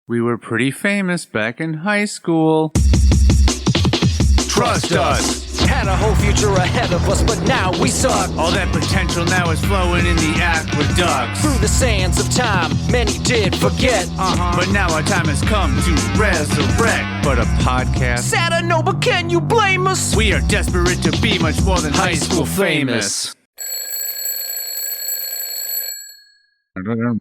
We were pretty famous back in high school. Trust us! Had a whole future ahead of us, but now we suck. All that potential now is flowing in the aqueducts. Through the sands of time, many did forget. But now our time has come to resurrect. But a podcast? Sad I know, but can you blame us? We are desperate to be much more than high school famous. I know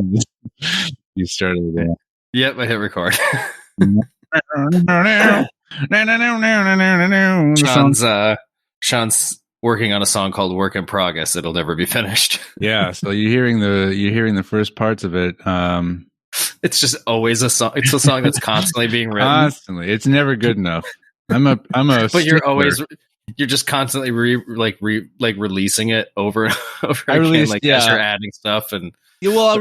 this. You started with that. Yep, I hit record. Sean's working on a song called "Work in Progress." It'll never be finished. Yeah, so you're hearing the first parts of it. It's just always a song. It's a song that's constantly being written. Constantly, it's never good enough. I'm a. But you're just constantly releasing it over and over again, as you're adding stuff and. Yeah, well, I'll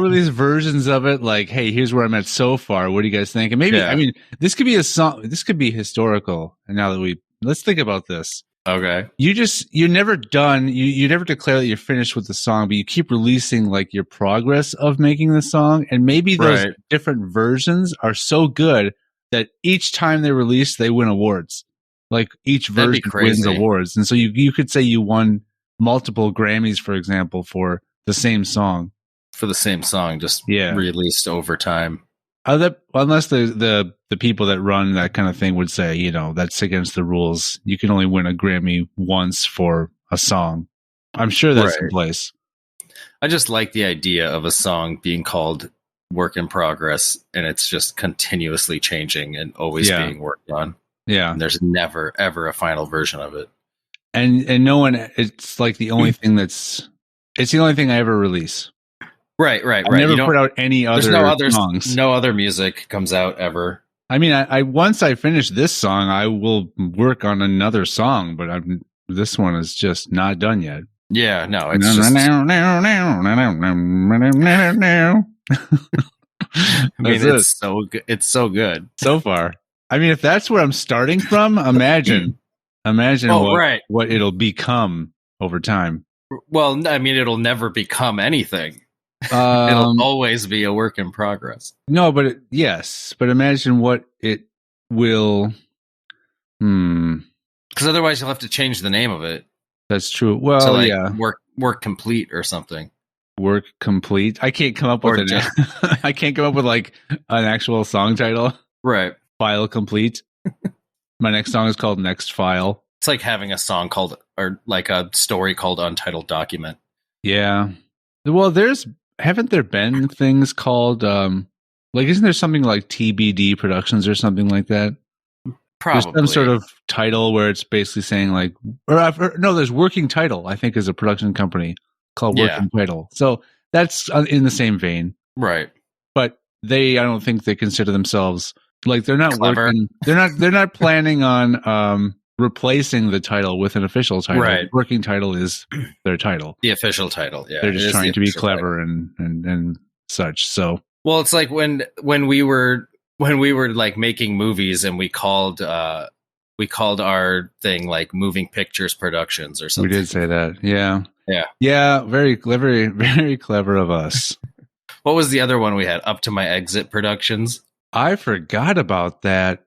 release versions of it. Like, hey, here's where I'm at so far. What do you guys think? And maybe, I mean, this could be a song. This could be historical. And now that let's think about this. Okay. You're never done. You never declare that you're finished with the song, but you keep releasing like your progress of making the song. And maybe those different versions are so good that each time they release, they win awards. Like each version wins awards. And so you could say you won multiple Grammys, for example, for the same song. For the same song, just released over time. Unless the people that run that kind of thing would say, that's against the rules. You can only win a Grammy once for a song. I'm sure that's in place. I just like the idea of a song being called Work in Progress, and it's just continuously changing and always being worked on. Yeah. And there's never, ever a final version of it. And no one, it's like the only thing it's the only thing I ever release. Right. I never put out any other songs. No other music comes out ever. I mean, I once I finish this song, I will work on another song, but this one is just not done yet. Yeah, no, it's just... I mean, it's so good. It's so good so far. I mean, if that's where I'm starting from, imagine what it'll become over time. Well, I mean, it'll never become anything. It'll always be a work in progress. No, but but imagine what it will. Because otherwise, you'll have to change the name of it. That's true. Well, work complete or something. Work complete. I can't come up with I can't come up with like an actual song title. Right. File complete. My next song is called Next File. It's like having a song called, or like a story called Untitled Document. Yeah. Well, haven't there been things called, isn't there something like TBD Productions or something like that? Probably. There's some sort of title where it's basically saying like, there's Working Title, I think is a production company called Working Title. So that's in the same vein. Right. But I don't think they consider themselves, like they're not clever. Working. They're not planning on, replacing the title with an official title. Right. Working Title is their title. The official title, yeah. They're just trying to be clever and such. So, well, it's like when we were like making movies and we called our thing like Moving Pictures Productions or something. We did say that. Yeah. Yeah. Yeah, very clever, very clever of us. What was the other one we had? Up to My Exit Productions. I forgot about that.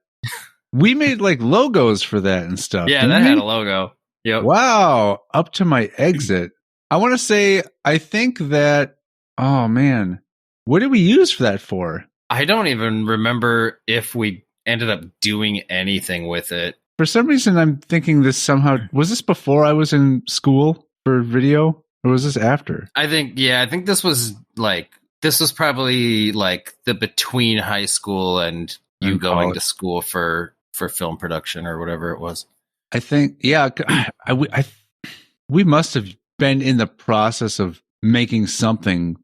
We made like logos for that and stuff. Yeah, that had a logo. Yep. Wow. Up to My Exit. I want to say, I think that, oh man, what did we use for that for? I don't even remember if we ended up doing anything with it. For some reason, I'm thinking was this before I was in school for video or was this after? I think this was probably like the between high school and you going to school for film production or whatever it was. I think, we must have been in the process of making something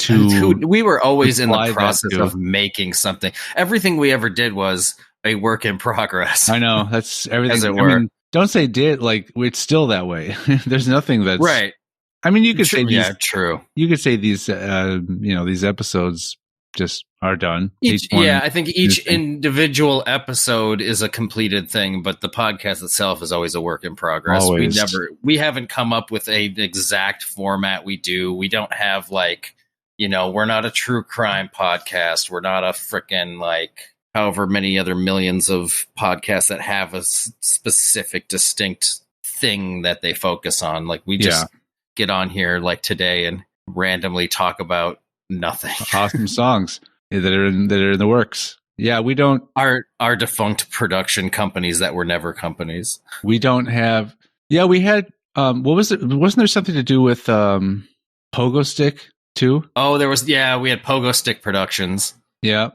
we were always in the process of making something. Everything we ever did was a work in progress. I know, that's everything. As it were. I mean, don't say did, like it's still that way. There's nothing that's right. I mean, you could say true. You could say these, these episodes just are done. I think each individual episode is a completed thing, but the podcast itself is always a work in progress. Always. We haven't come up with an exact format we do. We don't have like, we're not a true crime podcast. We're not a frickin' like however many other millions of podcasts that have a specific distinct thing that they focus on. Like we just get on here like today and randomly talk about nothing. Awesome songs that are in the works. Yeah, we don't our defunct production companies that were never companies. We don't have. Yeah, we had. What was it? Wasn't there something to do with Pogo Stick too? Oh, there was. Yeah, we had Pogo Stick Productions. Yeah,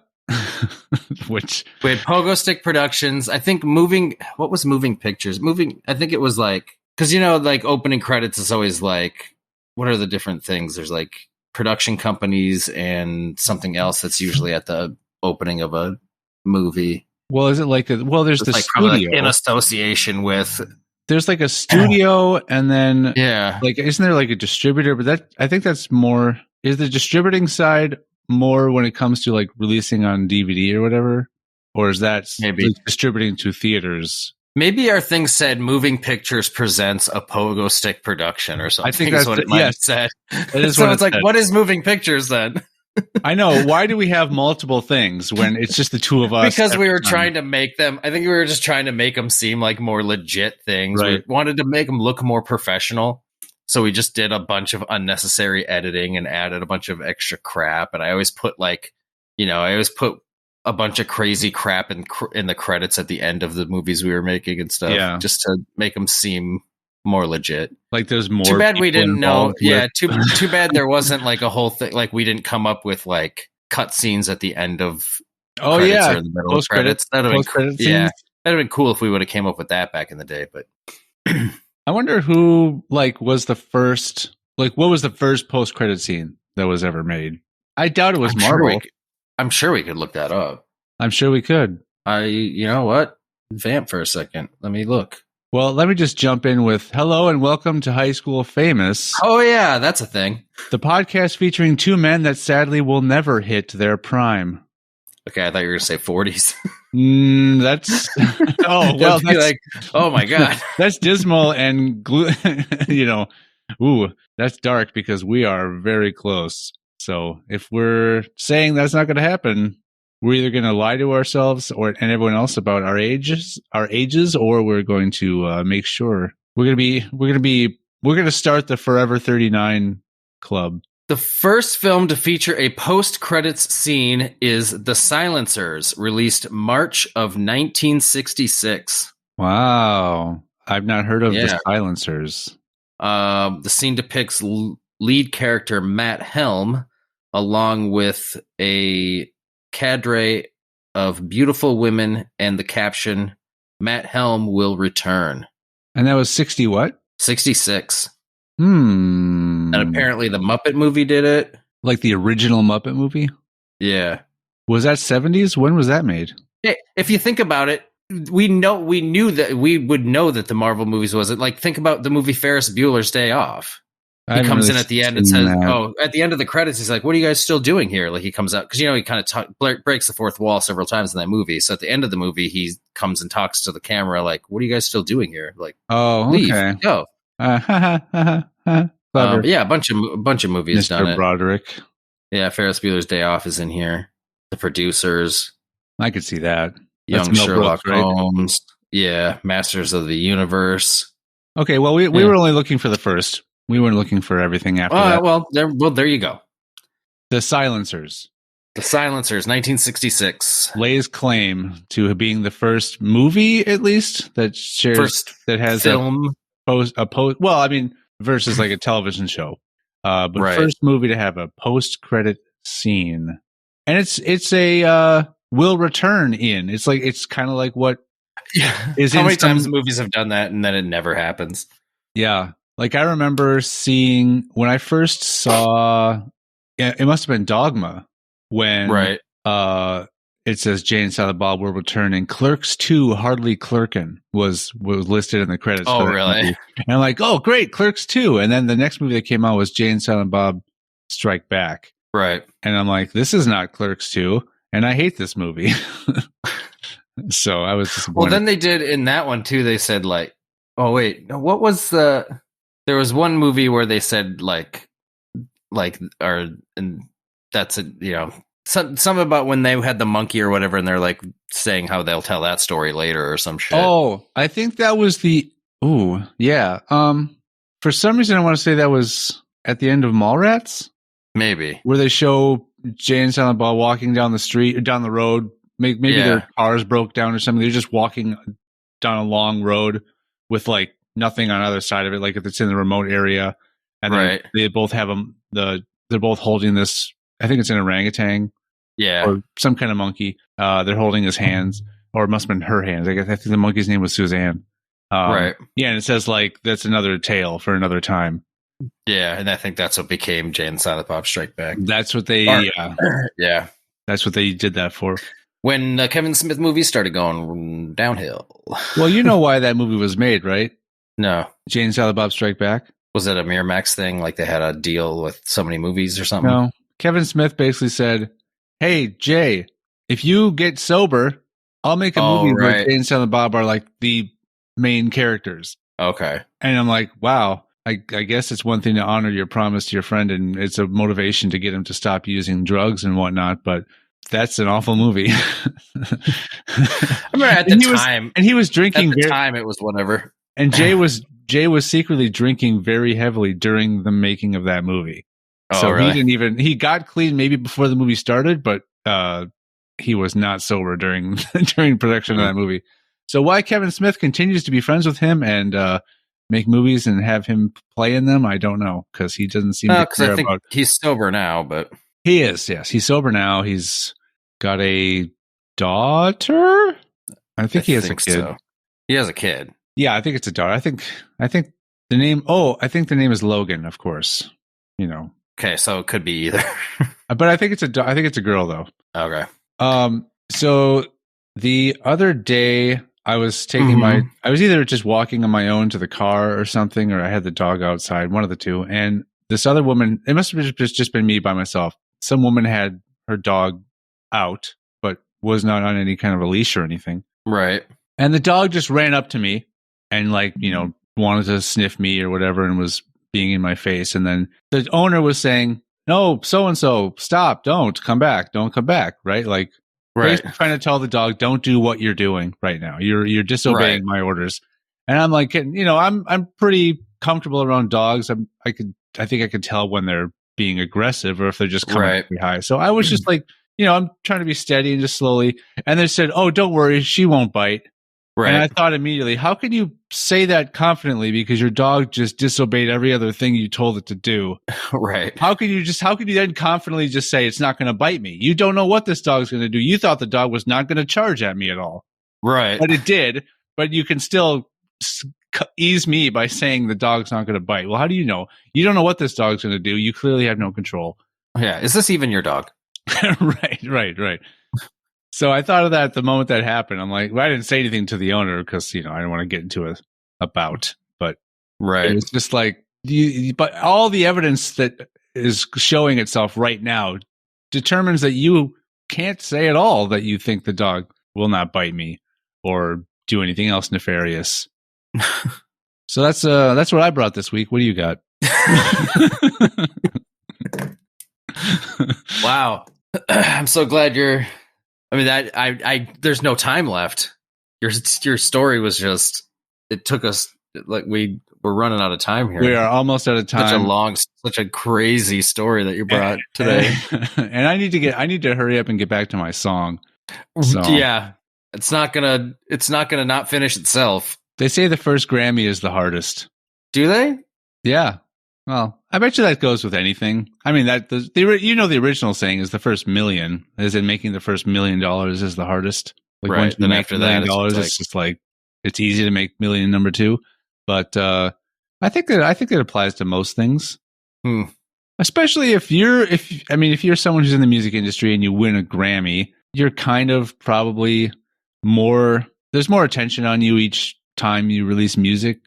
which we had Pogo Stick Productions. I think What was Moving Pictures? I think it was like because like opening credits is always like what are the different things? There's like production companies and something else that's usually at the opening of a movie. Well, is it like there's the like studio like in association with. There's like a studio, and then like isn't there like a distributor? But I think that's more. Is the distributing side more when it comes to like releasing on DVD or whatever, or is that maybe distributing to theaters? Maybe our thing said Moving Pictures presents a Pogo Stick production or something. I think that's what it might have said. So it's like, what is Moving Pictures then? I know. Why do we have multiple things when it's just the two of us? Because we were trying to make them. I think we were just trying to make them seem like more legit things. Right. We wanted to make them look more professional. So we just did a bunch of unnecessary editing and added a bunch of extra crap. And I always put a bunch of crazy crap in the credits at the end of the movies we were making and stuff, just to make them seem more legit. Like there's more. Too bad we didn't know. Yeah, too bad there wasn't like a whole thing. Like we didn't come up with like cut scenes at the end of. Oh or yeah, in the middle of credits. That'd have been cool if we would have came up with that back in the day. But I wonder who like was the first. Like, what was the first post-credit scene that was ever made? I doubt it was Marvel. I'm sure we could look that up. I'm sure we could. You know what? Vamp for a second. Let me look. Well, let me just jump in with hello and welcome to High School Famous. Oh, yeah, that's a thing. The podcast featuring two men that sadly will never hit their prime. Okay, I thought you were going to say 40s. That's... Oh, well, that's... like, oh my God. That's dismal and, that's dark because we are very close. So if we're saying that's not going to happen, we're either going to lie to ourselves and everyone else about our ages, or we're going to make sure we're going to start the Forever 39 Club. The first film to feature a post-credits scene is The Silencers, released March of 1966. Wow. I've not heard of The Silencers. The scene depicts lead character Matt Helm along with a cadre of beautiful women and the caption, Matt Helm will return. And that was 60 what? 66. And apparently the Muppet movie did it. Like the original Muppet movie? Yeah. Was that 70s? When was that made? If you think about it, we knew that we would know that the Marvel movies wasn't. Like, think about the movie Ferris Bueller's Day Off. He comes in at the end and says, at the end of the credits, he's like, what are you guys still doing here? Like, he comes out, because, he kind of breaks the fourth wall several times in that movie. So at the end of the movie, he comes and talks to the camera, like, what are you guys still doing here? Like, leave, go. Yeah, a bunch of movies Mr. done it. Broderick. Yeah, Ferris Bueller's Day Off is in here. The Producers. I could see that. Young Sherlock Holmes. Yeah, Masters of the Universe. Okay, well, we were only looking for the first. We weren't looking for everything after that. Well, there you go. The Silencers. The Silencers, 1966. Lays claim to being the first movie, at least, that has film. Well, I mean, versus like a television show. But first movie to have a post-credit scene. And it's a will return in. It's kind of like what is how many times movies have done that and then it never happens. Yeah. Like I remember seeing when I first saw it must have been Dogma when it says Jay and Silent Bob will return, and Clerks 2 Hardly Clerkin' was listed in the credits. Oh, really? Movie. And I'm like, oh, great, Clerks 2. And then the next movie that came out was Jay and Silent Bob Strike Back. Right. And I'm like, this is not Clerks 2, and I hate this movie. So I was disappointed. Well, then they did in that one too. They said like, oh wait, what was the? There was one movie where they said and that's it. You know, some about when they had the monkey or whatever, and they're like saying how they'll tell that story later or some shit. Oh, I think that was the. Ooh, yeah. For some reason, I want to say that was at the end of Mallrats. Maybe where they show Jay and Silent Bob walking down the street, down the road. Maybe their cars broke down or something. They're just walking down a long road with like nothing on either side of it, like if it's in the remote area. And they both have they're both holding this. I think it's an orangutan, or some kind of monkey. They're holding his hands, or it must have been her hands. I think the monkey's name was Suzanne. Yeah, and it says like that's another tale for another time. Yeah, and I think that's what became Jay and Silent Bob Strike Back. That's what they, that's what they did that for. When the Kevin Smith movies started going downhill. Well, you know why that movie was made, right? No. Jay and Silent Bob Strike Back? Was it a Miramax thing? Like they had a deal with so many movies or something? No. Kevin Smith basically said, hey, Jay, if you get sober, I'll make a movie where Jay and Silent Bob are like the main characters. Okay. And I'm like, wow. I guess it's one thing to honor your promise to your friend, and it's a motivation to get him to stop using drugs and whatnot, but that's an awful movie. I remember at the time. And he was drinking. At the time, it was whatever. And Jay was secretly drinking very heavily during the making of that movie. Oh, so really? he got clean maybe before the movie started, but he was not sober during production of that movie. So why Kevin Smith continues to be friends with him and make movies and have him play in them, I don't know, because he doesn't seem to care about. He's sober now, but he is. Yes, he's sober now. He's got a daughter. I think he has a kid. So. He has a kid. Yeah, I think it's a daughter. I think the name. Oh, I think the name is Logan. Of course, you know. Okay, so it could be either. But I think it's a girl though. Okay. So the other day, I was taking I was either just walking on my own to the car or something, or I had the dog outside, one of the two. And this other woman, it must have just been me by myself. Some woman had her dog out, but was not on any kind of a leash or anything. Right. And the dog just ran up to me and wanted to sniff me or whatever and was being in my face. And then the owner was saying, no, so-and-so, stop, don't come back. Right. Like, basically trying to tell the dog, don't do what you're doing right now. You're disobeying my orders. And I'm like, I'm pretty comfortable around dogs. I think I could tell when they're being aggressive or if they're just coming pretty high. So I was just like, I'm trying to be steady and just slowly. And they said, oh, don't worry, she won't bite. Right. And I thought immediately, how can you say that confidently because your dog just disobeyed every other thing you told it to do? Right. How can you then confidently just say it's not going to bite me? You don't know what this dog's going to do. You thought the dog was not going to charge at me at all. Right. But it did. But you can still ease me by saying the dog's not going to bite. Well, how do you know? You don't know what this dog's going to do. You clearly have no control. Yeah. Is this even your dog? Right. So I thought of that the moment that happened. I'm like, well, I didn't say anything to the owner because, I didn't want to get into a bout. But it was just like, but all the evidence that is showing itself right now determines that you can't say at all that you think the dog will not bite me or do anything else nefarious. So that's what I brought this week. What do you got? Wow. I'm so glad there's no time left. Your story was just, it took us, like we're running out of time here. We are almost out of time. Such a crazy story that you brought today. And I need to hurry up and get back to my song. So. Yeah. It's not gonna not finish itself. They say the first Grammy is the hardest. Do they? Yeah. Well, I bet you that goes with anything. I mean, the original saying is the first million, as in making the first $1 million is the hardest. Like right. Once you then make after $1 that, million, it's just like it's easy to make million number two. But I think it applies to most things. Especially if you're someone who's in the music industry and you win a Grammy, you're kind of probably there's more attention on you each time you release music,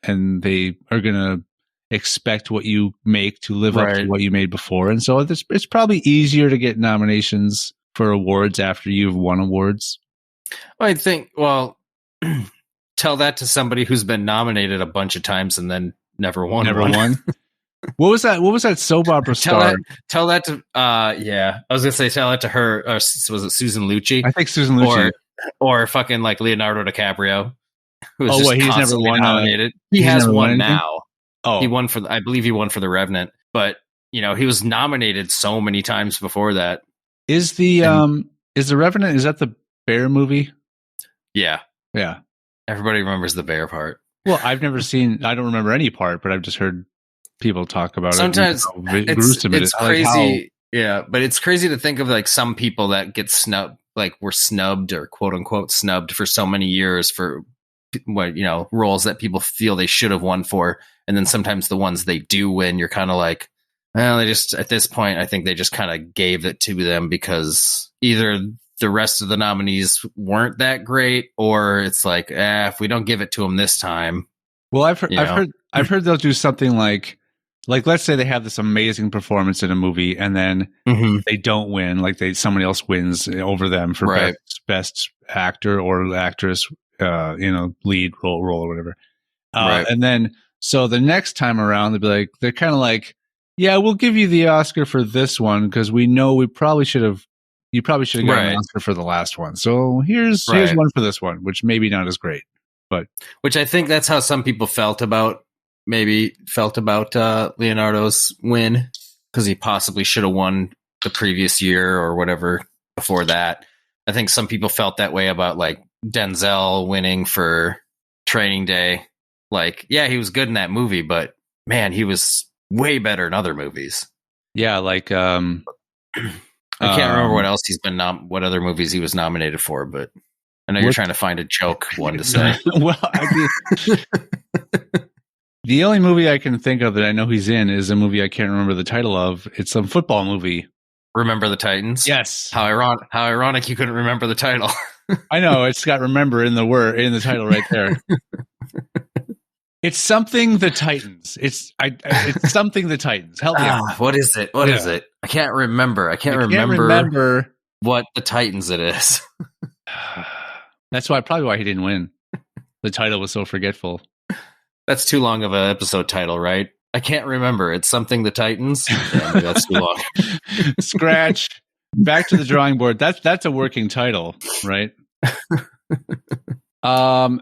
and they are gonna expect what you make to live up to what you made before. And so it's probably easier to get nominations for awards after you've won awards. I think, well, tell that to somebody who's been nominated a bunch of times and then never won. What was that soap opera star? Tell that to I was gonna say tell that to her. Or was it Susan Lucci? I think Susan Lucci, or fucking like Leonardo DiCaprio, who's he's never won nominated. He has won now. Oh, he won I believe he won for The Revenant, but he was nominated so many times before that. Is The Revenant? Is that the bear movie? Yeah. Yeah. Everybody remembers the bear part. Well, I've never seen. I don't remember any part, but I've just heard people talk about sometimes it. Sometimes it's crazy. Yeah, but it's crazy to think of like some people that get snubbed, like were snubbed or quote unquote snubbed for so many years for what roles that people feel they should have won for, and then sometimes the ones they do win, you're kind of like, well, they just at this point, I think they just kind of gave it to them because either the rest of the nominees weren't that great, or it's like, if we don't give it to them this time. Well, I've heard they'll do something like let's say they have this amazing performance in a movie and then they don't win, like somebody else wins over them for best actor or actress, lead role or whatever. And then so the next time around they're kind of like, yeah, we'll give you the Oscar for this one because we know you probably should have gotten an Oscar for the last one. So here's one for this one, which maybe not as great, but which I think that's how some people felt about Leonardo's win, because he possibly should have won the previous year or whatever before that. I think some people felt that way about like Denzel winning for Training Day. Like, yeah, he was good in that movie, but man, he was way better in other movies. Yeah, like I can't remember what else he's been what other movies he was nominated for, but I know you're trying to find a joke one to say. Well, the only movie I can think of that I know he's in is a movie I can't remember the title of. It's some football movie. Remember the Titans? Yes. How ironic you couldn't remember the title. I know, it's got remember in the title right there. It's something the Titans. It's something the Titans. Help me out. What is it? What is it? I can't remember. I can't remember what the Titans it is. That's probably why he didn't win. The title was so forgetful. That's too long of an episode title, right? I can't remember. It's something the Titans. Yeah, that's too long. Scratch. Back to the drawing board. That's a working title, right? I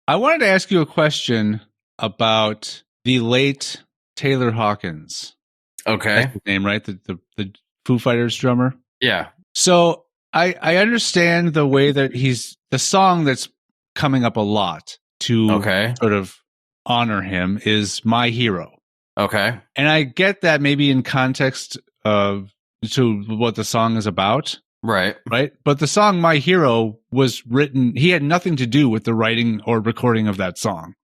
wanted to ask you a question about the late Taylor Hawkins. Okay. That's his name, right? The Foo Fighters drummer? Yeah. So I understand the way that the song that's coming up a lot to sort of honor him is My Hero. Okay. And I get that maybe in context of to what the song is about. Right. But the song My Hero was written, he had nothing to do with the writing or recording of that song.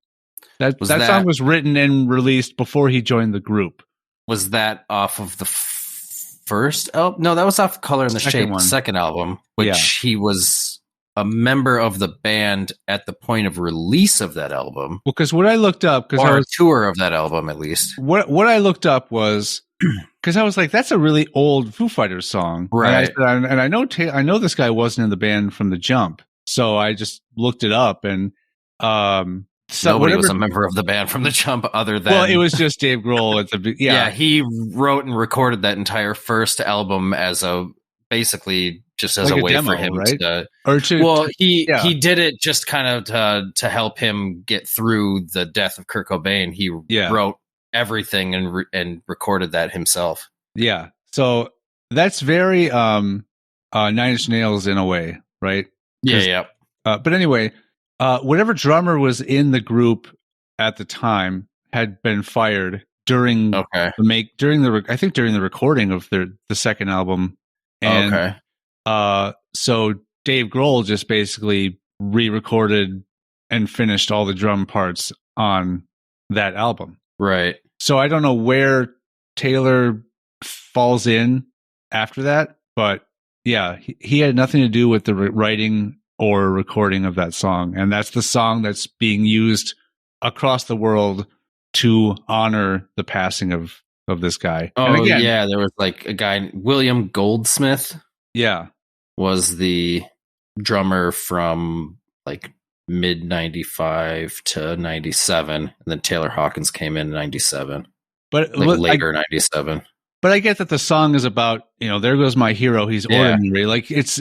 That song was written and released before he joined the group. Was that off of the first album? No, that was off Color and the Shape, second album, which he was a member of the band at the point of release of that album. Well, because what I looked up, or a tour of that album at least. What I looked up was because I was like, that's a really old Foo Fighters song, right? And I know this guy wasn't in the band from the jump, so I just looked it up, and nobody was a member of the band from the jump other than it was just Dave Grohl at the he wrote and recorded that entire first album as basically just as like a way demo, for him he did it just kind of to help him get through the death of Kurt Cobain. He wrote everything and recorded that himself. Yeah, so that's very Nine Inch Nails in a way, right? Yeah. But anyway, whatever drummer was in the group at the time had been fired during during the recording of the second album. And so Dave Grohl just basically re-recorded and finished all the drum parts on that album. Right. So I don't know where Taylor falls in after that, but yeah, he had nothing to do with the writing or recording of that song. And that's the song that's being used across the world to honor the passing of this guy. Oh, again, yeah, there was like a guy, William Goldsmith. Yeah. Was the drummer from like mid 95 to 97. And then Taylor Hawkins came in 97. But like later 97. But I get that the song is about, there goes my hero. He's ordinary. Like it's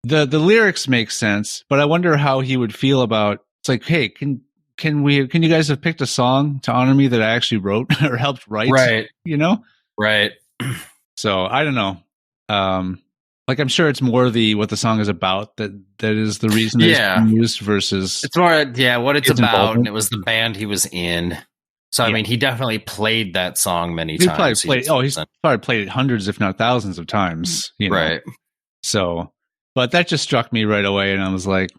the lyrics make sense, but I wonder how he would feel about, it's like, hey, can you guys have picked a song to honor me that I actually wrote or helped write? Right. Right. So I don't know. Like I'm sure it's more what the song is about that is the reason it's being used versus it's more what it's about, and it was the band he was in. So I mean, he definitely played that song many times. He's probably played it hundreds, if not thousands, of times. Right. So, but that just struck me right away, and I was like,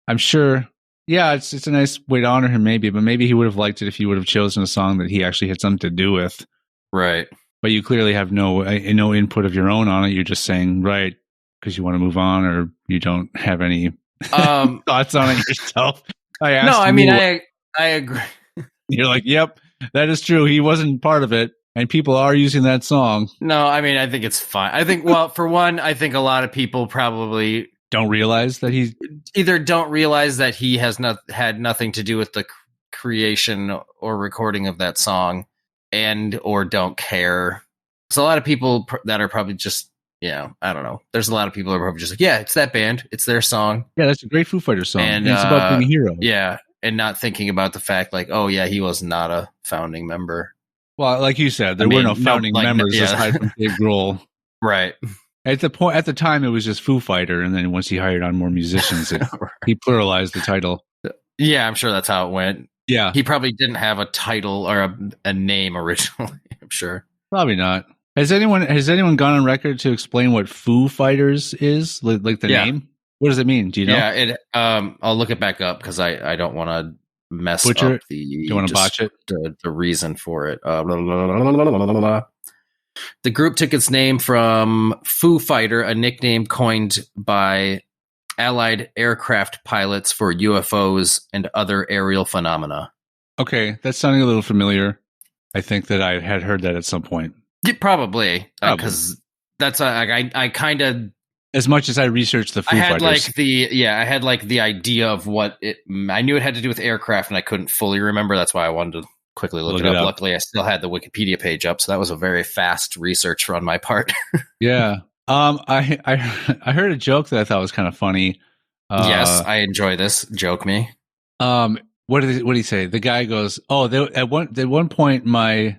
I'm sure. Yeah, it's a nice way to honor him, maybe, but maybe he would have liked it if he would have chosen a song that he actually had something to do with. Right. But you clearly have no input of your own on it. You're just saying, right, because you want to move on, or you don't have any thoughts on it yourself. I agree. You're like, yep, that is true. He wasn't part of it, and people are using that song. No, I mean, I think it's fine. I think, well, for one, I think a lot of people probably don't realize that he has had nothing to do with the creation or recording of that song, and or don't care. So a lot of people that are probably just, I don't know. There's a lot of people that are probably just like, yeah, it's that band, it's their song. Yeah, that's a great Foo Fighters song, and it's about being a hero. Yeah. And not thinking about the fact, like, oh yeah, he was not a founding member. Well, like you said, there were no founding members aside from Dave Grohl. Right. At the time, it was just Foo Fighter, and then once he hired on more musicians, he pluralized the title. Yeah, I'm sure that's how it went. Yeah, he probably didn't have a title or a name originally. I'm sure. Probably not. Has anyone gone on record to explain what Foo Fighters is? Like the name? What does it mean? Do you know? Yeah, I'll look it back up because I don't want to mess Butcher up the. Do you want to botch it? The reason for it. The group took its name from Foo Fighter, a nickname coined by Allied aircraft pilots for UFOs and other aerial phenomena. Okay, that's sounding a little familiar. I think that I had heard that at some point. Yeah, probably because that's I kind of. As much as I researched the Foo Fighters. I had the idea of what it. I knew it had to do with aircraft, and I couldn't fully remember. That's why I wanted to quickly look it up. Luckily, I still had the Wikipedia page up, so that was a very fast research on my part. Yeah, I heard a joke that I thought was kind of funny. Yes, I enjoy this. Joke me. What did he say? The guy goes, "Oh, at one point, my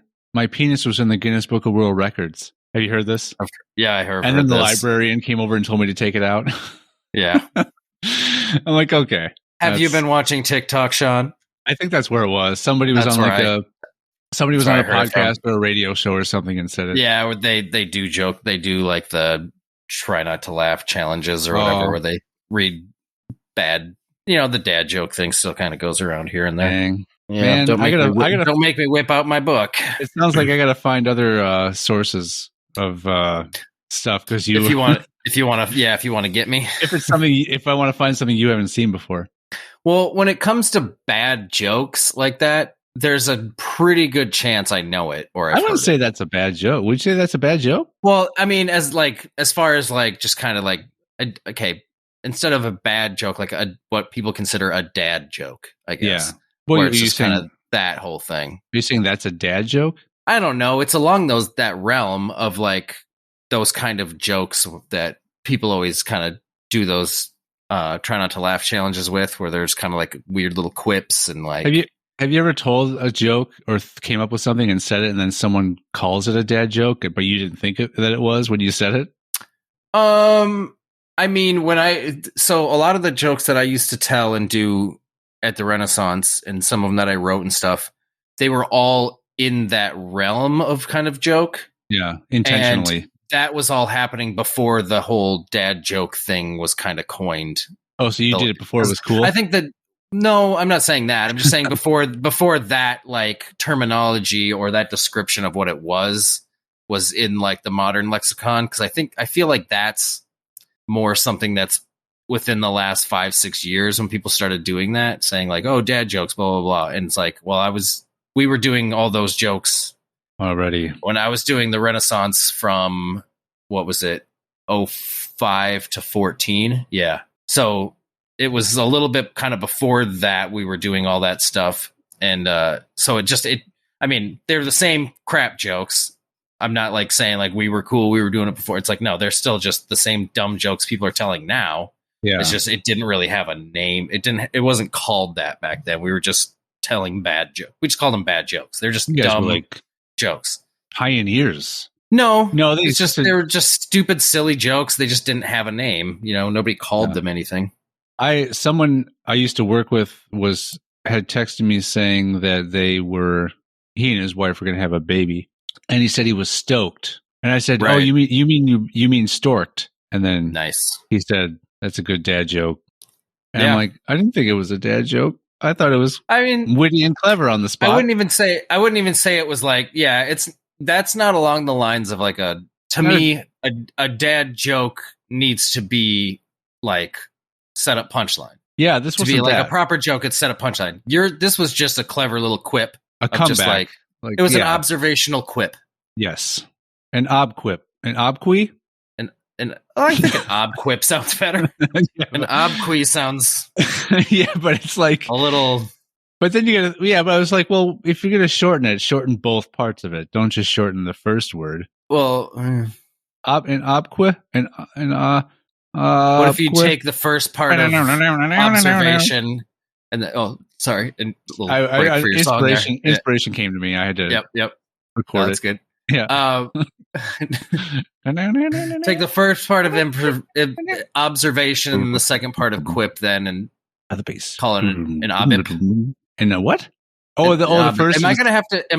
penis was in the Guinness Book of World Records." Have you heard this? Yeah, I heard. And then the librarian came over and told me to take it out. Yeah. I'm like, okay. Have you been watching TikTok, Sean? I think that's where it was. Somebody was on on a podcast or a radio show or something and said it. Yeah, they do joke. They do like the try not to laugh challenges or whatever, where they read bad. The dad joke thing still kind of goes around here and there. Dang. Yeah, man, don't make me whip out my book. It sounds like I got to find other sources of stuff because if you want to get me, if I want to find something you haven't seen before. Well, when it comes to bad jokes like that, there's a pretty good chance I know it. Or I wouldn't say that's a bad joke. Would you say that's a bad joke? Well, I mean, as far as just kind of okay, instead of a bad joke, what people consider a dad joke, I guess. Yeah. Well, where it's just kind of that whole thing. Are you saying that's a dad joke? I don't know. It's along that realm of those kind of jokes that people always kind of do those try not to laugh challenges with, where there's kind of weird little quips and Have you ever told a joke or came up with something and said it, and then someone calls it a dad joke, but you didn't think that it was when you said it? I mean, so a lot of the jokes that I used to tell and do at the Renaissance, and some of them that I wrote and stuff, they were all in that realm of kind of joke. Yeah, intentionally. And that was all happening before the whole dad joke thing was kind of coined. Oh, so you did it before it was cool? I think that, no, I'm not saying that. I'm just saying before that terminology or that description of what it was in the modern lexicon. Because I feel like that's more something that's within the last 5-6 years when people started doing that, saying like, "Oh, dad jokes, blah blah blah," and it's like, well, we were doing all those jokes already when I was doing the Renaissance from what was it, 05 to 14, yeah. So it was a little bit kind of before that we were doing all that stuff, and so I mean, they're the same crap jokes. I'm not like saying like we were cool, we were doing it before. It's like, no, they're still just the same dumb jokes people are telling now. Yeah. It's just, it didn't really have a name. It wasn't called that back then. We were just telling bad jokes. We just called them bad jokes. They're just dumb like jokes. Pioneers. No, they were just stupid, silly jokes. They just didn't have a name. You know, nobody called them anything. Someone I used to work with had texted me saying that he and his wife were going to have a baby, and he said he was stoked. And I said, right. "Oh, you mean storked?" And then nice. He said, "That's a good dad joke." And I'm like, I didn't think it was a dad joke. I thought it was witty and clever on the spot. I wouldn't even say it was like, that's not along the lines of like a dad joke needs to be like set up punchline. Yeah, this was to be like a proper joke. It's set up punchline. This was just a clever little quip. A comeback. Just like it was an observational quip. Yes. An obquip. An obqui? I think an obquip sounds better. An obqui sounds yeah, but it's like a little. But then but I was like, well, if you're gonna shorten it, shorten both parts of it. Don't just shorten the first word. Well, obqui and what if you take the first part of observation and sorry, and a little break for your song there. Inspiration came to me. I had to record it. That's good. Yeah. Take the first part of observation and the second part of quip, then, and the bass. Call it an obip. And a what? The first. Am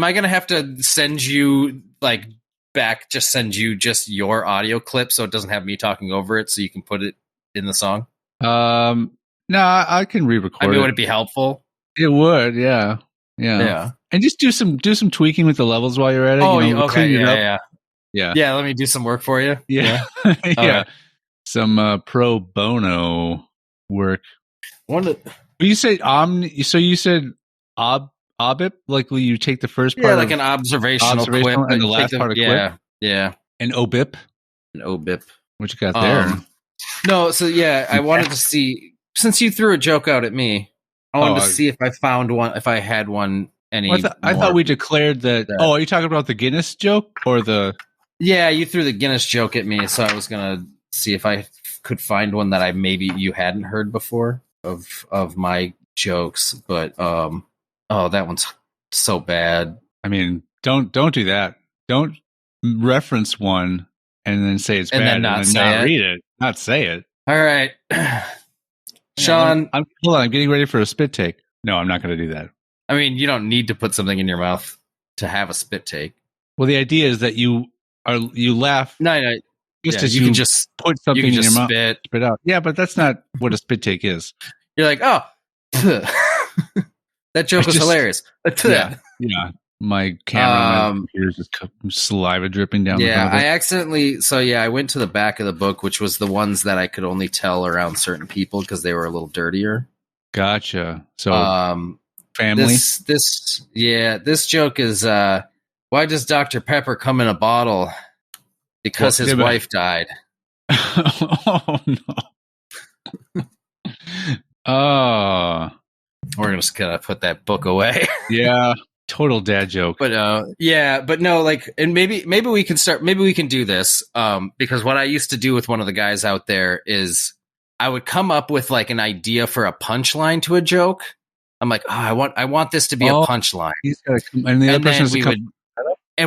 I gonna have to send you like back? Just send you just your audio clip so it doesn't have me talking over it, so you can put it in the song. No, I can re-record. I mean, would it be helpful? It would, yeah. And just do some tweaking with the levels while you're at it. Okay, yeah. Let me do some work for you. Yeah. Right. Some pro bono work. You say so you said obip, like will you take the first part? Yeah, like an observational quip, and the last part of quip. Yeah. An obip. What you got there? No, so I wanted to see, since you threw a joke out at me, I wanted to see if I found one, if I had one. I thought we declared that. Oh, are you talking about the Guinness joke or the? Yeah, you threw the Guinness joke at me, so I was gonna see if I could find one that maybe you hadn't heard before of my jokes, but that one's so bad. I mean, don't do that. Don't reference one and then say it's bad and then not read it. Not say it. All right, Sean. Hold on, I'm getting ready for a spit take. No, I'm not going to do that. I mean, you don't need to put something in your mouth to have a spit take. Well, the idea is that you laugh. No. Just as you can just put something in your mouth, spit out. Yeah, but that's not what a spit take is. You're like, oh, that joke was hilarious. Yeah. My camera, here's just saliva dripping down. Yeah, I accidentally. So I went to the back of the book, which was the ones that I could only tell around certain people because they were a little dirtier. Gotcha. So, family. This joke is why does Dr. Pepper come in a bottle? Because his wife died. Oh no. Oh. We're just gonna put that book away. Yeah. Total dad joke. But but no, like, and maybe we can do this. Because what I used to do with one of the guys out there is I would come up with like an idea for a punchline to a joke. I'm like, I want this to be a punchline. And the other person has to come.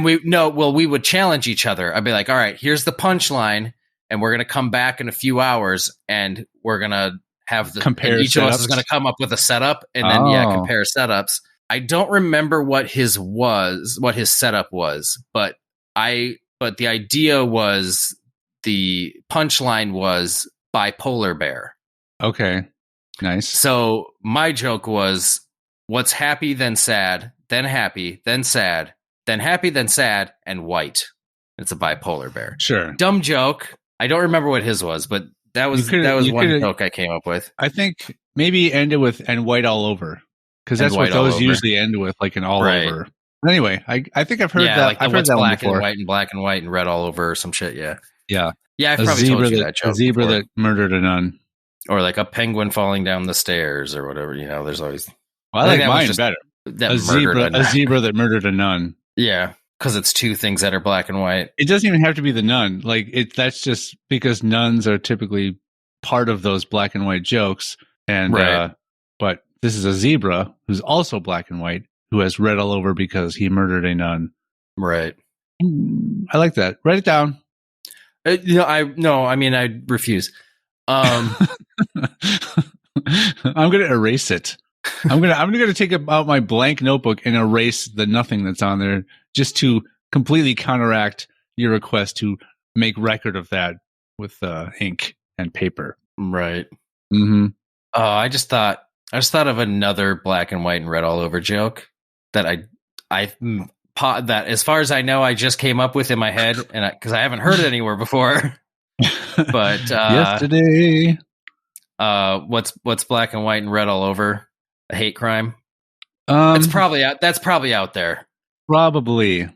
We would challenge each other. I'd be like, all right, here's the punchline, and we're gonna come back in a few hours, and we're gonna have each of us is gonna come up with a setup, and then compare setups. I don't remember what his setup was, but the idea was the punchline was bipolar bear. Okay. Nice. So my joke was what's happy, then sad, then happy, then sad, then happy, then sad, and white. It's a bipolar bear. Sure. Dumb joke. I don't remember what his was, but That was one joke I came up with. I think maybe end it with "and white all over," because that's what those usually end with, like an all over. Anyway, I think I've heard that. Like I've heard that one before. Black and white and red all over or some shit. Yeah. I've probably told you that joke. A zebra that murdered a nun, or like a penguin falling down the stairs, or whatever. There's always. Well, I like mine better. A zebra that murdered a nun. Yeah, because it's two things that are black and white. It doesn't even have to be the nun. Like that's just because nuns are typically part of those black and white jokes, and but this is a zebra who's also black and white who has red all over because he murdered a nun. Right. I like that. Write it down. I refuse. I'm gonna erase it. I'm gonna take out my blank notebook and erase the nothing that's on there, just to completely counteract your request to make record of that with ink and paper. Right. Mm-hmm. Oh, I just thought of another black and white and red all over joke that that, as far as I know, I just came up with in my head, and because I haven't heard it anywhere before. But yesterday, what's black and white and red all over? A hate crime. That's probably out there. Probably.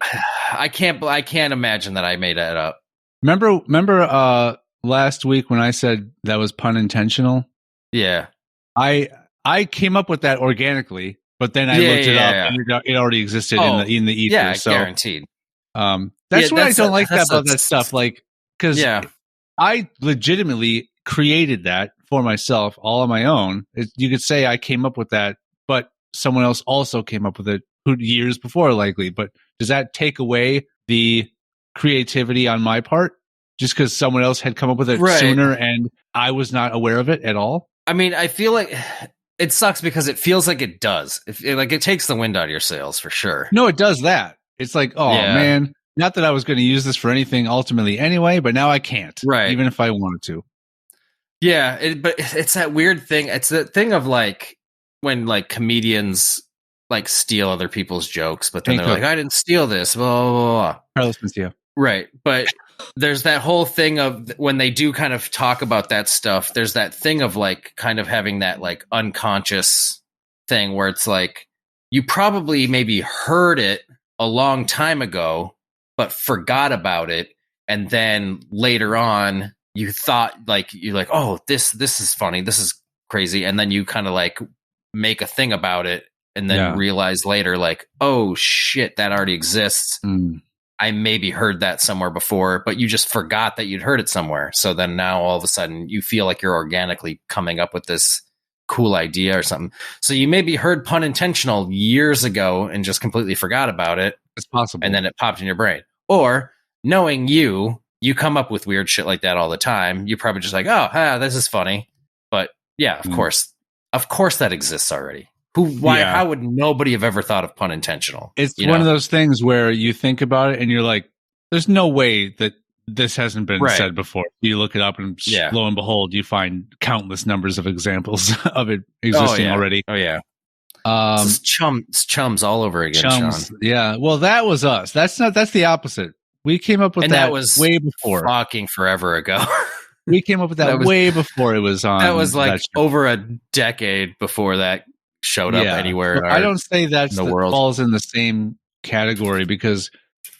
I can't imagine that I made that up. Remember last week when I said that was pun intentional? Yeah. I came up with that organically, but then I looked it up and it already existed in the ether. Yeah, so guaranteed. That's what I don't like about that stuff. Like, because I legitimately created that for myself, all on my own. You could say I came up with that, but someone else also came up with it years before, likely. But does that take away the creativity on my part just because someone else had come up with it sooner and I was not aware of it at all? I mean, I feel like it sucks because it feels like it does. It takes the wind out of your sails for sure. No, it does that. It's like, man, not that I was going to use this for anything ultimately anyway, but now I can't, even if I wanted to. Yeah, but it's that weird thing. It's that thing of like when like comedians like steal other people's jokes, but then they're like, I didn't steal this, blah, blah, blah. Carlos Mencia. Right. But there's that whole thing of when they do kind of talk about that stuff, there's that thing of like kind of having that like unconscious thing where it's like you probably maybe heard it a long time ago, but forgot about it. And then later on, you thought like, you're like, oh, this is funny. This is crazy. And then you kind of like make a thing about it and then realize later like, oh shit, that already exists. I maybe heard that somewhere before, but you just forgot that you'd heard it somewhere. So then now all of a sudden you feel like you're organically coming up with this cool idea or something. So you maybe heard pun intentional years ago and just completely forgot about it. It's possible. And then it popped in your brain. Or knowing you come up with weird shit like that all the time. You're probably just like, oh, this is funny. But yeah, of course that exists already. How would nobody have ever thought of pun intentional? It's one of those things where you think about it and you're like, there's no way that this hasn't been said before. You look it up and lo and behold, you find countless numbers of examples of it existing already. Oh yeah. It's chums all over again, Sean. Yeah. Well, that was us. That's the opposite. We came up with that was way before. Fucking forever ago. We came up with that way before it was on. That was like over a decade before that showed up anywhere. I don't say that falls in the same category because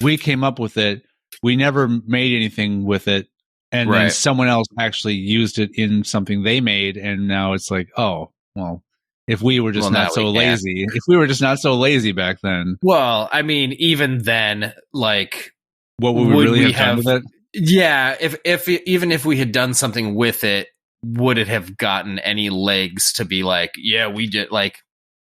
we came up with it. We never made anything with it. And then someone else actually used it in something they made. And now it's like, oh, well, if we were just not so lazy, if we were just not so lazy back then. Well, I mean, even then, like, what would we really have done with it? Yeah. Even if we had done something with it, would it have gotten any legs to be like, yeah, we did? Like,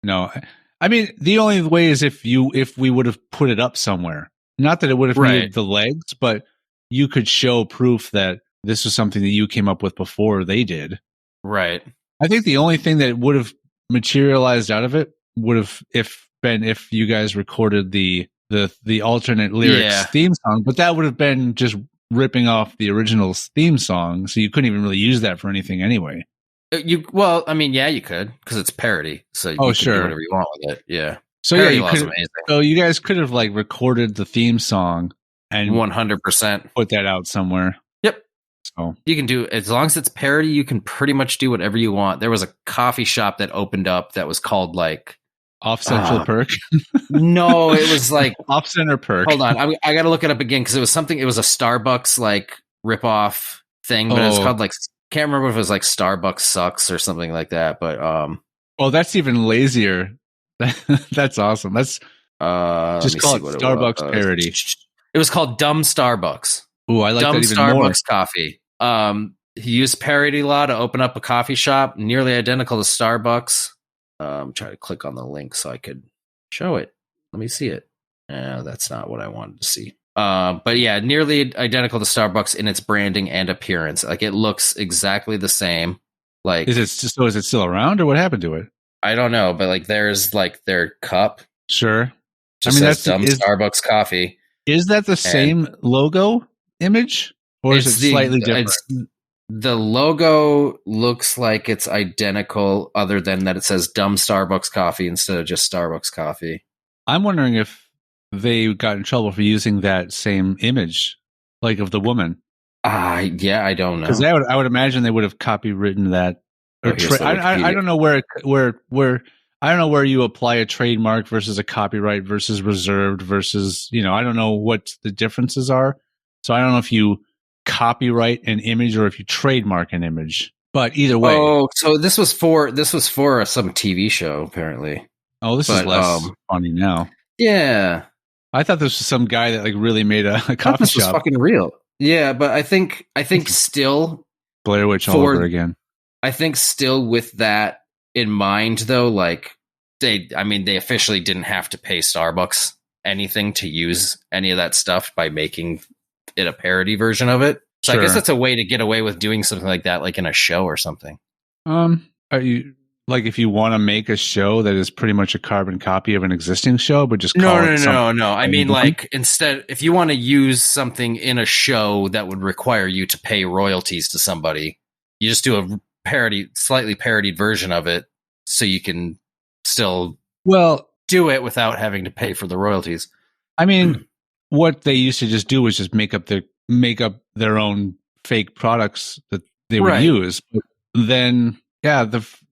no. I mean, the only way is if we would have put it up somewhere. Not that it would have needed the legs, but you could show proof that this was something that you came up with before they did. Right. I think the only thing that would have materialized out of it would have been if you guys recorded the alternate lyrics theme song, but that would have been just ripping off the original theme song, so you couldn't even really use that for anything anyway. You could, because it's parody, so you can do whatever you want with it. Yeah. So parody you guys could have like recorded the theme song and 100% put that out somewhere. Yep. Oh. You can do, as long as it's parody, you can pretty much do whatever you want. There was a coffee shop that opened up that was called like Off Central Perk. No, it was like Off Center Perk. Hold on, I got to look it up again because it was something. It was a Starbucks like ripoff thing, but it was called like, can't remember if it was like Starbucks sucks or something like that. But oh, that's even lazier. That's awesome. That's just call it Starbucks parody. It was called Dumb Starbucks. Oh, I like Dumb that even Starbucks more. coffee. He used parody law to open up a coffee shop nearly identical to Starbucks. Try to click on the link so I could show it. Let me see it. That's not what I wanted to see. But yeah, nearly identical to Starbucks in its branding and appearance. Like it looks exactly the same. Like, is it still around, or what happened to it? I don't know, but like there's like their cup. Sure. Just says Dumb Starbucks coffee. Is that the same logo image, or is it slightly different? The logo looks like it's identical, other than that it says Dumb Starbucks coffee instead of just Starbucks coffee. I'm wondering if they got in trouble for using that same image, like of the woman. Yeah, I don't know. Because I would imagine they would have copywritten that. Or I don't know where I don't know where you apply a trademark versus a copyright versus reserved versus, I don't know what the differences are. So I don't know if you copyright an image or if you trademark an image. But either way. Oh, so this was for some TV show apparently. Oh, this is less funny now. Yeah. I thought this was some guy that like really made a coffee shop. This was fucking real. Yeah, but I think still Blair Witch all over again. I think still with that in mind though, like they officially didn't have to pay Starbucks anything to use any of that stuff by making it a parody version of it. So sure. I guess that's a way to get away with doing something like that, like in a show or something. Are you like if you want to make a show that is pretty much a carbon copy of an existing show, but just call it no. I mean, like instead, if you want to use something in a show that would require you to pay royalties to somebody, you just do a slightly parodied version of it, so you can still do it without having to pay for the royalties. I mean, what they used to just do was just make up their own fake products that they would use. But then, yeah,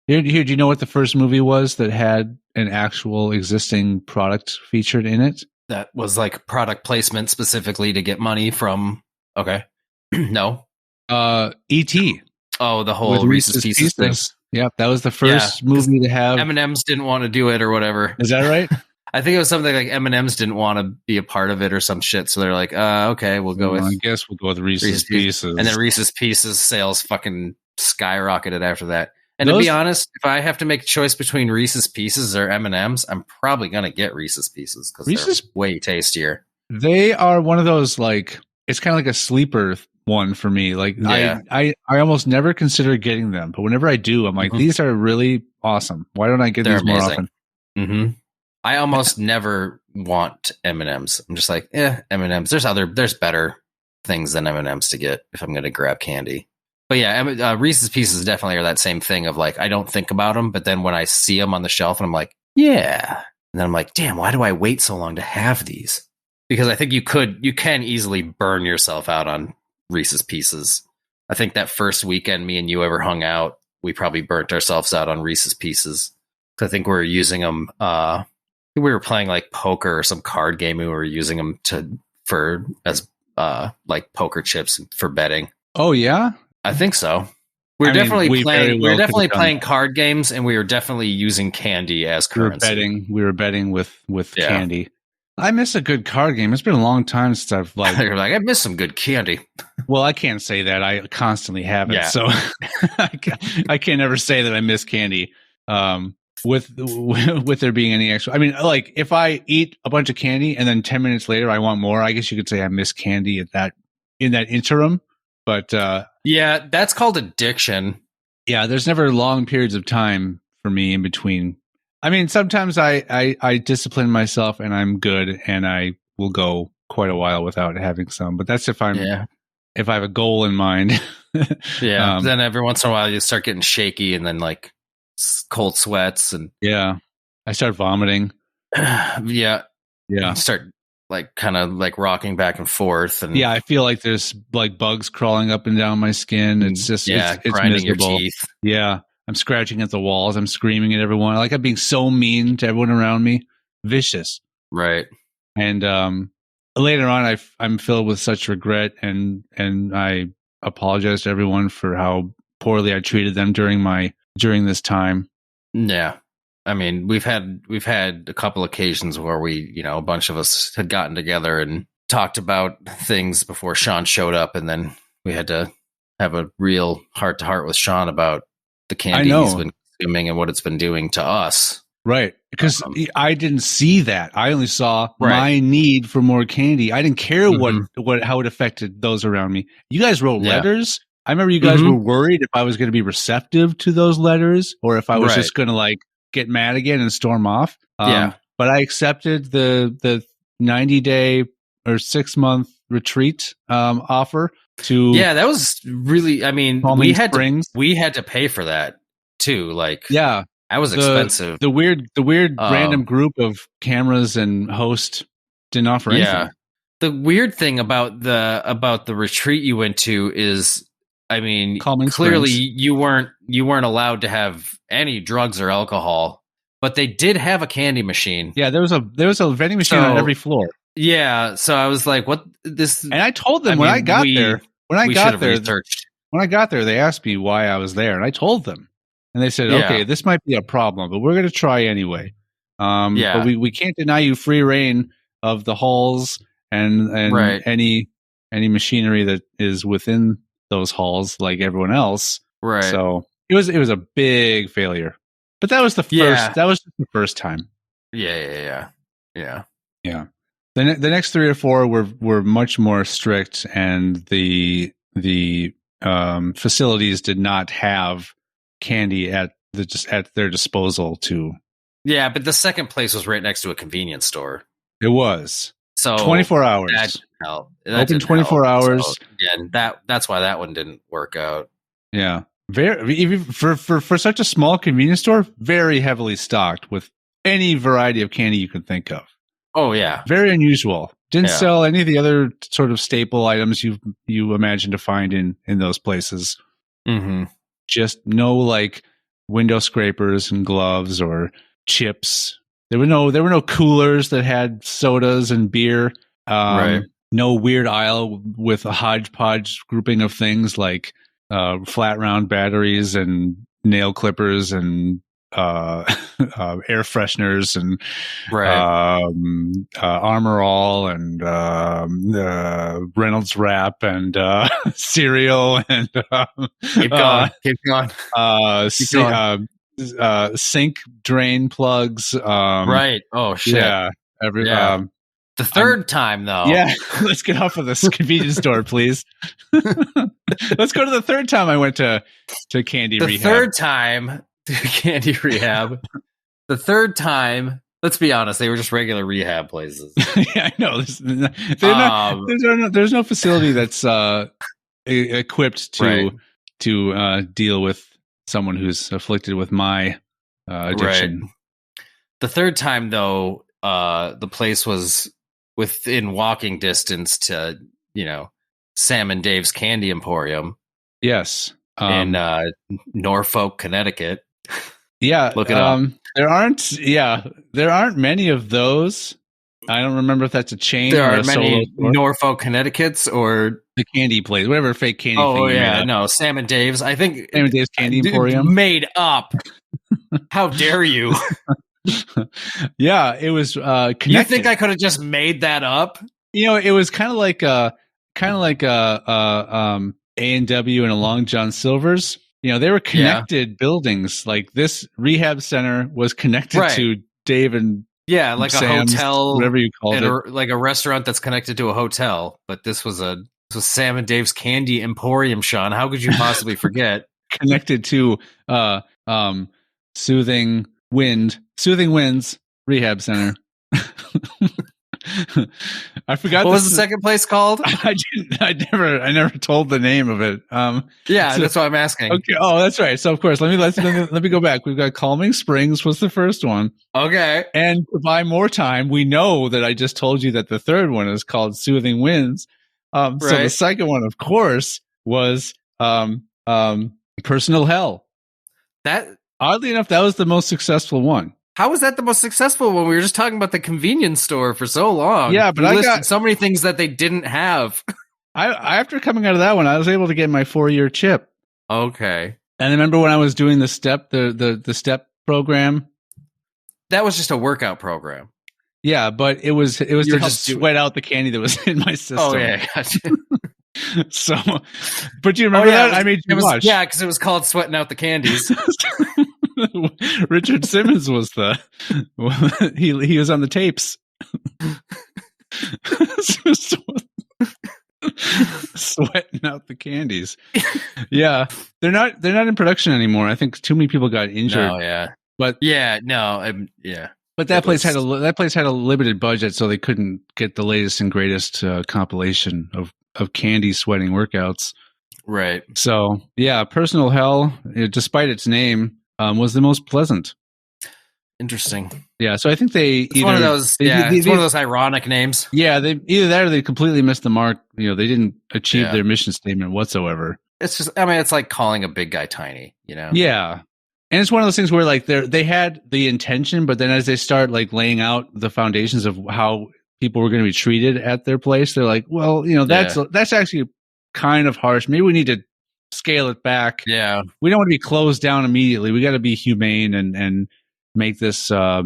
here, do you know what the first movie was that had an actual existing product featured in it? That was like product placement specifically to get money from. Okay, no, E.T. Oh, the whole Reese's Pieces thing. Yeah, that was the first movie to have. M&M's didn't want to do it or whatever. Is that right? I think it was something like M&M's didn't want to be a part of it or some shit. So they're like, okay, we'll go with. I guess we'll go with Reese's Pieces. And then Reese's Pieces sales fucking skyrocketed after that. And to be honest, if I have to make a choice between Reese's Pieces or M&M's, I'm probably going to get Reese's Pieces because they're way tastier. They are one of those, like, it's kind of like a sleeper one for me. Like, yeah. I almost never consider getting them, but whenever I do, I'm like, these are really awesome. Why don't I get these more often? Mm-hmm. I almost never want M&M's. I'm just like, M&M's. There's better things than M&M's to get if I'm going to grab candy. But yeah, Reese's Pieces definitely are that same thing of like, I don't think about them, but then when I see them on the shelf and I'm like, yeah. And then I'm like, damn, why do I wait so long to have these? Because I think you can easily burn yourself out on Reese's Pieces. I think that first weekend me and you ever hung out, we probably burnt ourselves out on Reese's Pieces. I think we were using them. We were playing like poker or some card game. And we were using them as like poker chips for betting. Oh yeah, I think so. We were definitely playing card games, and we were definitely using candy as currency. We were betting with candy. I miss a good card game. It's been a long time since I've like. You're like, I miss some good candy. Well, I can't say that. I constantly have it, so I can't ever say that I miss candy. With there being any extra, I mean, like if I eat a bunch of candy and then 10 minutes later I want more, I guess you could say I miss candy in that interim. But yeah, that's called addiction. Yeah, there's never long periods of time for me in between. I mean, sometimes I discipline myself and I'm good, and I will go quite a while without having some. But that's if I have a goal in mind. Yeah. Then every once in a while you start getting shaky, and then like cold sweats, and I start vomiting. Yeah. Yeah. Start like kind of like rocking back and forth. And yeah, I feel like there's like bugs crawling up and down my skin. It's just it's grinding miserable. your teeth. Yeah, I'm scratching at the walls. I'm screaming at everyone. Like I'm being so mean to everyone around me. Vicious. Right. And later on, I'm filled with such regret, and I apologize to everyone for how poorly I treated them during this time. Yeah. I mean, we've had a couple occasions where we, a bunch of us had gotten together and talked about things before Sean showed up, and then we had to have a real heart to heart with Sean about the candy he's been consuming and what it's been doing to us. Right. Because I didn't see that. I only saw my need for more candy. I didn't care how it affected those around me. You guys wrote letters. I remember you guys were worried if I was going to be receptive to those letters or if I was just going to like get mad again and storm off. But I accepted the 90-day or 6-month retreat offer to. Yeah, that was really. I mean, we had to pay for that too. Like, yeah. That was expensive. The weird random group of cameras and host didn't offer anything. Yeah. The weird thing about the retreat you went to is, I mean, clearly you weren't allowed to have any drugs or alcohol, but they did have a candy machine. Yeah, there was a vending machine on every floor. Yeah, so I was like, "What this?" And I told them when I got there, they asked me why I was there, and I told them. And they said, okay, this might be a problem, but we're going to try anyway. But we can't deny you free reign of the halls and any machinery that is within those halls, like everyone else. Right. So it was a big failure. But that was the first. That was the first time. Yeah. The next 3 or 4 were much more strict, and the facilities did not have candy at their disposal too. Yeah, but the second place was right next to a convenience store. It was. So 24 hours. That didn't help. Open 24 hours. So, again, that's why that one didn't work out. Yeah. Very even for such a small convenience store, very heavily stocked with any variety of candy you can think of. Oh yeah. Very unusual. Didn't sell any of the other sort of staple items you imagine to find in those places. Mm-hmm. Just no like window scrapers and gloves or chips. There were no coolers that had sodas and beer. No weird aisle with a hodgepodge grouping of things like flat round batteries and nail clippers and air fresheners and Armor All and Reynolds Wrap and cereal and keep going. Sink drain plugs. Right. Oh shit. Yeah. The third time though. Yeah. Let's get off of this convenience store, please. Let's go to the third time I went to candy rehab. The third time. Candy rehab. The third time, let's be honest, they were just regular rehab places. Yeah, I know. There's no facility that's equipped to deal with someone who's afflicted with my addiction. Right. The third time, though, the place was within walking distance to Sam and Dave's Candy Emporium. Yes, in Norfolk, Connecticut. Yeah, look it up. There aren't many of those. I don't remember if that's a chain. There or aren't many Norfolk, Connecticut's or the candy place, whatever fake candy. Oh yeah, no, Sam and Dave's. I think Sam and Dave's Candy Emporium made up. How dare you? Yeah, it was. Connected. You think I could have just made that up? It was kind of like A&W and a Long John Silver's. They were connected buildings. Like this rehab center was connected to Dave and like Sam's, a hotel, whatever you called it, like a restaurant that's connected to a hotel. But this was Sam and Dave's Candy Emporium. Sean, how could you possibly forget? Connected to Soothing Winds Rehab Center. I forgot. What was the second place called? I never told the name of it. Yeah, that's what I'm asking. Okay. Oh, that's right. So of course, let me go back. We've got Calming Springs was the first one. Okay. And to buy more time, we know that I just told you that the third one is called Soothing Winds. So the second one, of course, was Personal Hell. That, oddly enough, that was the most successful one. How was that the most successful one? We were just talking about the convenience store for so long. Yeah, but I listed so many things that they didn't have. After coming out of that one, I was able to get my 4-year chip. Okay. And I remember when I was doing the step program. That was just a workout program. Yeah, but it was to help sweat out the candy that was in my system. Oh yeah, gotcha. So, but do you remember that? I made you watch. Yeah, because it was called Sweating Out the Candies. Richard Simmons was he was on the tapes. Sweating out the candies. Yeah, they're not in production anymore. I think too many people got injured. Oh yeah, but yeah, no, yeah. But that place had a limited budget, so they couldn't get the latest and greatest compilation of candy sweating workouts. Right. So yeah, Personal Hell, despite its name, was the most pleasant. Interesting. Yeah, so I think it's one of those. It's one of those ironic names. Yeah, they either that or they completely missed the mark. You know, they didn't achieve their mission statement whatsoever. It's just, I mean, it's like calling a big guy tiny. You know. Yeah, and it's one of those things where like they had the intention, but then as they start like laying out the foundations of how people were going to be treated at their place, they're like, well, you know, that's actually kind of harsh. Maybe we need to scale it back. Yeah, we don't want to be closed down immediately. We got to be humane and make this a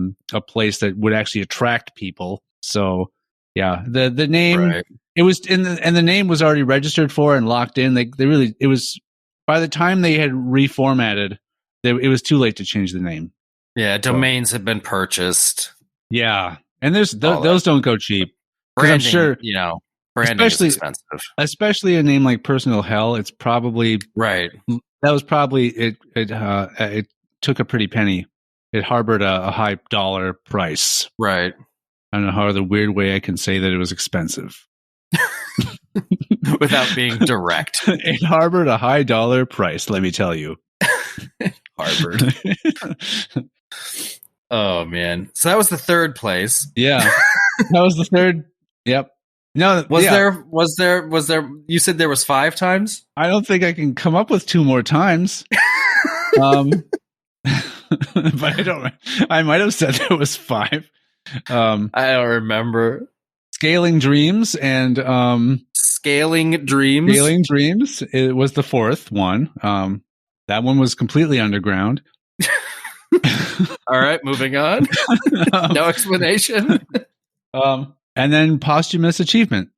place that would actually attract people. So yeah, the name it was and the name was already registered for and locked in. It was by the time they had reformatted, it was too late to change the name. Yeah, domains had been purchased. Yeah, and those don't go cheap. Branding, I'm sure, you know, branding is expensive, especially a name like Personal Hell. It's probably right. That was probably it took a pretty penny. It harbored a high dollar price. Right. I don't know how other weird way I can say that it was expensive. Without being direct. It harbored a high dollar price, let me tell you. Harvard. Oh, man. So that was the third place. Yeah. That was the third. Yep. No, was there, you said there was 5 times? I don't think I can come up with 2 more times. But I might have said there was 5. I don't remember. Scaling Dreams and Scaling Dreams. Scaling Dreams. It was the 4th one. That one was completely underground. All right, moving on. No explanation. And then Posthumous Achievement.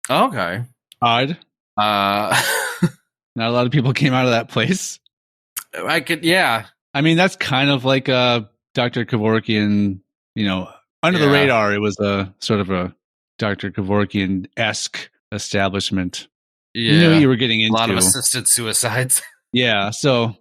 Okay. Odd. Not a lot of people came out of that place. Yeah. I mean, that's kind of like a Dr. Kevorkian, you know, under the radar. It was a sort of a Dr. Kevorkian-esque establishment. Yeah. You knew you were getting into. A lot of assisted suicides. Yeah. So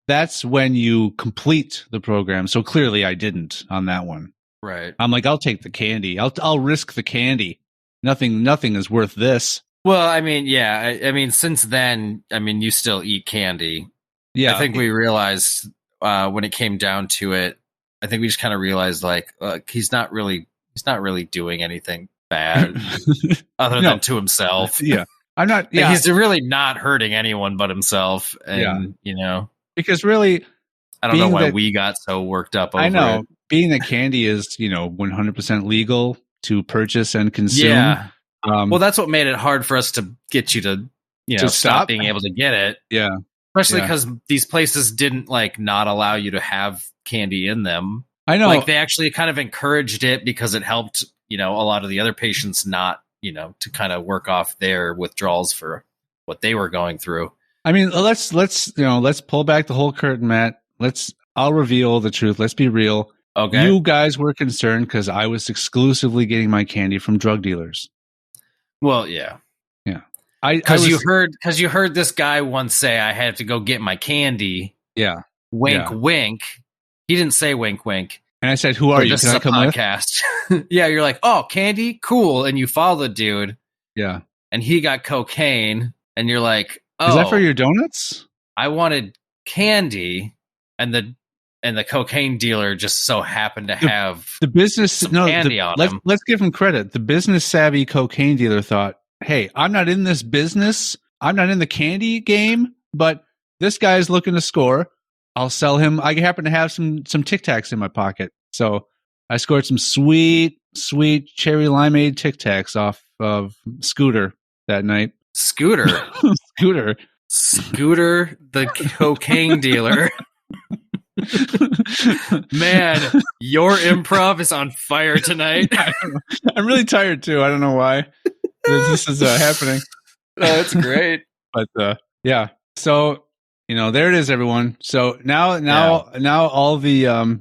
that's when you complete the program. So clearly I didn't on that one. Right. I'm like, I'll take the candy. I'll risk the candy. Nothing is worth this. Well, I mean, yeah. I mean, since then, I mean, you still eat candy. Yeah. I think we realized when it came down to it, I think we just kind of realized like, he's not really doing anything bad other than to himself. Yeah. I'm not. Yeah. He's really not hurting anyone but himself. And, you know, because really, I don't know why we got so worked up over it. I know. Being that candy is, you know, 100% legal to purchase and consume. Yeah. Well, that's what made it hard for us to get you to, you know, stop being able to get it. Yeah. Especially because these places didn't like not allow you to have candy in them. I know. Like they actually kind of encouraged it because it helped, you know, a lot of the other patients not, you know, to kind of work off their withdrawals for what they were going through. I mean, let's pull back the whole curtain, Matt. I'll reveal the truth. Let's be real. Okay. You guys were concerned because I was exclusively getting my candy from drug dealers. Well, yeah. Yeah. Because you heard this guy once say I had to go get my candy. Yeah. Wink, wink. He didn't say wink, wink. And I said, who are you? Can I come podcast? Yeah, you're like, oh, Candy? Cool. And you follow the dude. Yeah. And he got cocaine. And you're like, oh. Is that for your donuts? I wanted candy. And the cocaine dealer just so happened to have the business candy on him. Let's give him credit. The business savvy cocaine dealer thought, hey, I'm not in this business. I'm not in the candy game, but this guy's looking to score. I'll sell him. I happen to have some Tic Tacs in my pocket. So I scored some sweet cherry limeade Tic Tacs off of Scooter that night. Scooter, the cocaine dealer. Man, your improv is on fire tonight. I'm really tired too. I don't know why this is happening. Oh, that's great. But yeah. So, there it is, everyone. So now all the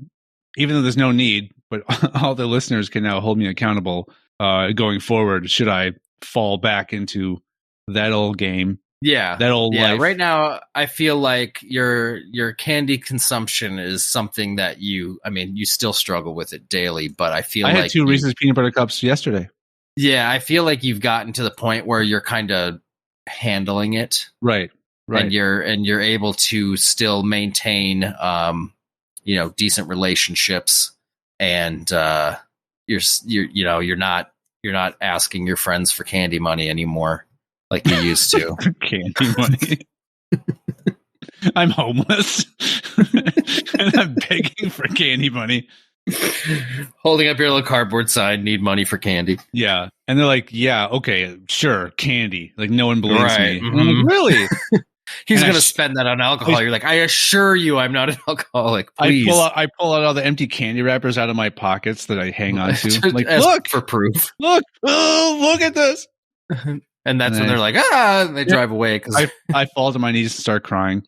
even though there's no need, but all the listeners can now hold me accountable going forward should I fall back into that old game. Yeah. That old life. Right now I feel like your candy consumption is something that you still struggle with it daily, but I feel like I had 2 Reese's peanut butter cups yesterday. Yeah, I feel like you've gotten to the point where you're kind of handling it. Right. And you're able to still maintain decent relationships, and you're not asking your friends for candy money anymore like you used to. Candy money. I'm homeless and I'm begging for candy money. Holding up your little cardboard sign, need money for candy. Yeah. And they're like, yeah, okay, sure, candy. Like, no one believes me. Mm-hmm. I'm like, really? He's going to spend that on alcohol. You're like, I assure you I'm not an alcoholic. Please. I pull out all the empty candy wrappers out of my pockets that I hang on to. Like, look! For proof. Look! Oh, look at this! And that's when they're like, and they drive away. Cause I fall to my knees and start crying.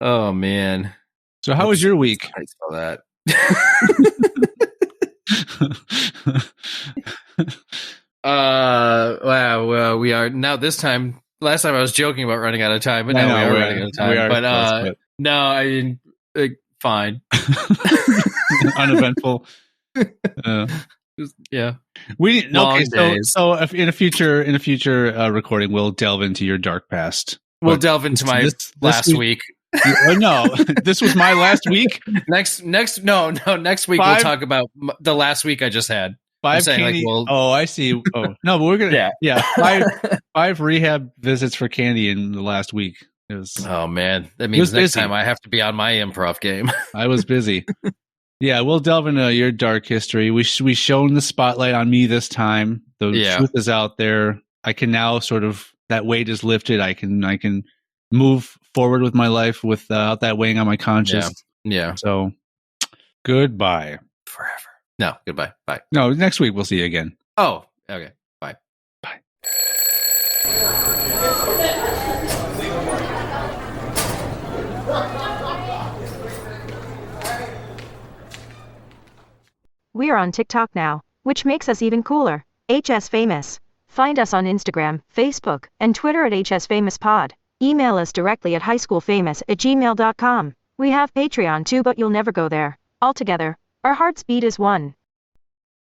Oh, man. So how was your week? I saw that. Wow. We are now this time. Last time I was joking about running out of time, but now we are running out of time. But no, I mean, fine. Uneventful. Yeah. So if in a future recording, we'll delve into your dark past. We'll delve into my last week. No, this was my last week. Next week we'll talk about the last week I just had. 5 candy. I see. Oh no, but we're gonna. Yeah. 5 rehab visits for candy in the last week. Oh man, that means next time I have to be on my improv game. I was busy. Yeah, we'll delve into your dark history. We shone the spotlight on me this time. The truth is out there. I can now that weight is lifted. I can move forward with my life without that weighing on my conscience. Yeah. So, goodbye. Forever. No, goodbye. Bye. No, next week we'll see you again. Oh, okay. Bye. Bye. We are on TikTok now, which makes us even cooler. HS Famous. Find us on Instagram, Facebook, and Twitter at HSFamousPod. Email us directly at highschoolfamous@gmail.com. We have Patreon too, but you'll never go there. Altogether, our hearts beat as one.